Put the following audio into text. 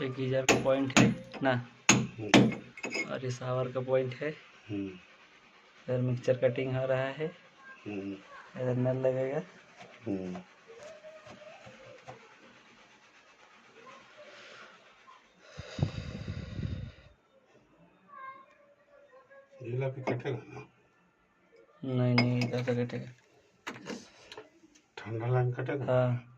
ये गीजर का पॉइंट है ना, और ये शावर का पॉइंट है। इधर मिक्सचर कटिंग हो रहा है, इधर नल लगेगा। ये कटेगा ना? नहीं इधर से कटेगा। ठंडा लाइन कटेगा। हाँ।